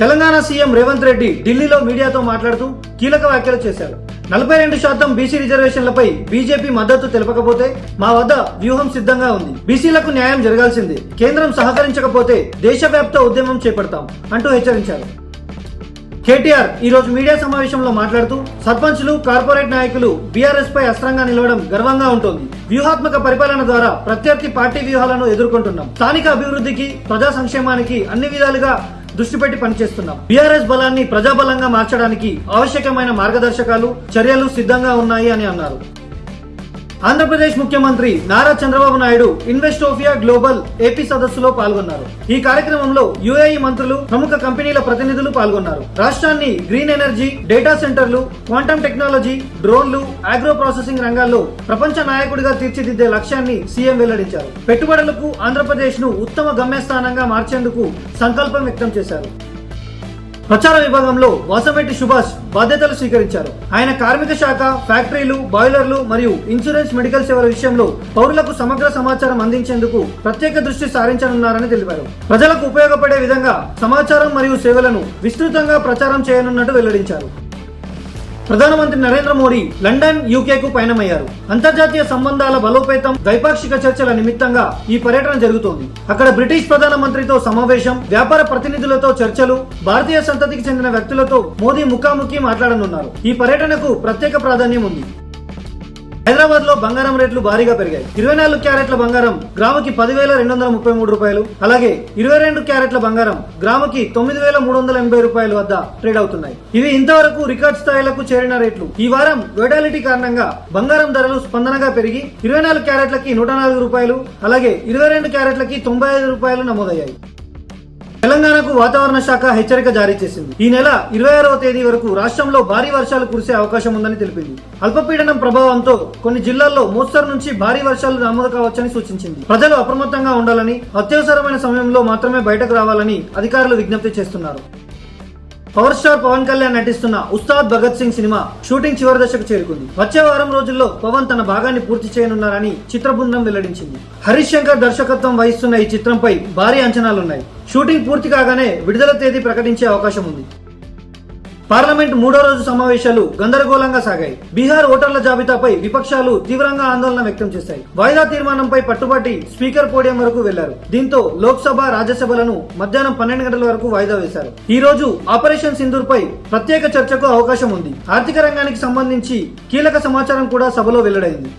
Telangana CM Revanth Reddy ఢిల్లీలో మీడియాతో మాట్లాడుతూ కీలక వ్యాఖ్యలు చేశారు. 42% బీసీ రిజర్వేషన్లపై బీజేపీ మద్దతు తెలపకపోతే మా వద్ద వ్యూహం సిద్ధంగా ఉంది. బీసీలకు న్యాయం జరగాల్సిందే. కేంద్రం సహకరించకపోతే దేశవ్యాప్త ఉద్యమం చేపడతాం అంటూ హెచ్చరించారు. కేటీఆర్ ఈ రోజు మీడియా సమావేశంలో మాట్లాడుతూ సర్పంచ్లు, కార్పొరేట్ నాయకులు బీఆర్ఎస్ పై అస్త్రంగా నిలవడం గర్వంగా ఉంటుంది. వ్యూహాత్మక పరిపాలన ద్వారా ప్రత్యర్థి పార్టీ వ్యూహాలను ఎదుర్కొంటున్నాం. స్థానిక అభివృద్ధికి, ప్రజా సంక్షేమానికి అన్ని విధాలుగా దృష్టి పెట్టి పనిచేస్తున్నాం. బీఆర్ఎస్ బలాన్ని ప్రజాబలంగా మార్చడానికి ఆవశ్యకమైన మార్గదర్శకాలు, చర్యలు సిద్ధంగా ఉన్నాయి అని అన్నారు. ఆంధ్రప్రదేశ్ ముఖ్యమంత్రి నారా చంద్రబాబు నాయుడు ఇన్వెస్టోఫియా గ్లోబల్ ఏపీ సదస్సులో పాల్గొన్నారు. ఈ కార్యక్రమంలో యుఏఈ మంత్రులు, ప్రముఖ కంపెనీల ప్రతినిధులు పాల్గొన్నారు. రాష్ట్రాన్ని గ్రీన్ ఎనర్జీ, డేటా సెంటర్లు, క్వాంటమ్ టెక్నాలజీ, డ్రోన్లు, ఆగ్రో ప్రాసెసింగ్ రంగాల్లో ప్రపంచ నాయకుడిగా తీర్చిదిద్దే లక్ష్యాన్ని సీఎం వెల్లడించారు. పెట్టుబడులకు ఆంధ్రప్రదేశ్ ను ఉత్తమ గమ్యస్థానంగా మార్చేందుకు సంకల్పం వ్యక్తం చేశారు. ప్రచార విభాగంలో వాసమెట్టి సుభాష్ బాధ్యతలు స్వీకరించారు. ఆయన కార్మిక శాఖ, ఫ్యాక్టరీలు, బాయిలర్లు మరియు ఇన్సూరెన్స్, మెడికల్ సేవల విషయంలో పౌరులకు సమగ్ర సమాచారం అందించేందుకు ప్రత్యేక దృష్టి సారించనున్నారని తెలిపారు. ప్రజలకు ఉపయోగపడే విధంగా సమాచారం మరియు సేవలను విస్తృతంగా ప్రచారం చేయనున్నట్టు వెల్లడించారు. ప్రధానమంత్రి నరేంద్ర మోడీ లండన్, యూకేకు పయనమయ్యారు. అంతర్జాతీయ సంబంధాల బలోపేతం, ద్వైపాక్షిక చర్చల నిమిత్తంగా ఈ పర్యటన జరుగుతోంది. అక్కడ బ్రిటిష్ ప్రధానమంత్రితో సమావేశం, వ్యాపార ప్రతినిధులతో చర్చలు, భారతీయ సంతతికి చెందిన వ్యక్తులతో మోదీ ముఖాముఖి మాట్లాడనున్నారు. ఈ పర్యటనకు ప్రత్యేక ప్రాధాన్యం ఉంది. హైదరాబాద్ లో బంగారం రేట్లు భారీగా పెరిగాయి. 24 క్యారెట్ల బంగారం గ్రాముకి 10,233 రూపాయలు, అలాగే 22 క్యారెట్ల బంగారం గ్రాముకి 9,380 రూపాయల వద్ద ట్రేడ్ అవుతున్నాయి. ఇవి ఇంతవరకు రికార్డ్ స్థాయిలకు చేరిన రేట్లు. ఈ వారం వేటాలిటీ కారణంగా బంగారం ధరలు స్పందనగా పెరిగి 24 క్యారెట్లకి 104 రూపాయలు, అలాగే 22 క్యారెట్లకి 95 రూపాయలు నమోదయ్యాయి. తెలంగాణకు వాతావరణ శాఖ హెచ్చరిక జారీ చేసింది. ఈ నెల 26వ తేదీ వరకు రాష్ట్రంలో భారీ వర్షాలు కురిసే అవకాశం ఉందని తెలిపింది. అల్పపీడనం ప్రభావంతో కొన్ని జిల్లాల్లో మోస్తరు నుంచి భారీ వర్షాలు నమోదు కావచ్చని సూచించింది. ప్రజలు అప్రమత్తంగా ఉండాలని, అత్యవసరమైన సమయంలో మాత్రమే బయటకు రావాలని అధికారులు విజ్ఞప్తి చేస్తున్నారు. పవర్ స్టార్ పవన్ కళ్యాణ్ నటిస్తున్న ఉస్తాద్ భగత్ సింగ్ సినిమా షూటింగ్ చివరి దశకు చేరుకుంది. వచ్చే వారం రోజుల్లో పవన్ తన భాగాన్ని పూర్తి చేయనున్నారని చిత్ర బృందం వెల్లడించింది. హరీష్ శంకర్ దర్శకత్వం వహిస్తున్న ఈ చిత్రంపై భారీ అంచనాలున్నాయి. షూటింగ్ పూర్తి కాగానే విడుదల తేదీ ప్రకటించే అవకాశం ఉంది. పార్లమెంట్ 3వ రోజు సమావేశాలు గందరగోళంగా సాగాయి. బీహార్ ఓటర్ల జాబితాపై విపక్షాలు తీవ్రంగా ఆందోళన వ్యక్తం చేశాయి. వాయిదా తీర్మానంపై పట్టుబట్టి స్పీకర్ పోడియం వరకు వెళ్లారు. దీంతో లోక్సభ, రాజ్యసభలను మధ్యాహ్నం 12 గంటల వరకు వాయిదా వేశారు. ఈ రోజు ఆపరేషన్ సింధూర్ పై ప్రత్యేక చర్చకు అవకాశం ఉంది. ఆర్థిక రంగానికి సంబంధించి కీలక సమాచారం కూడా సభలో వెల్లడైంది.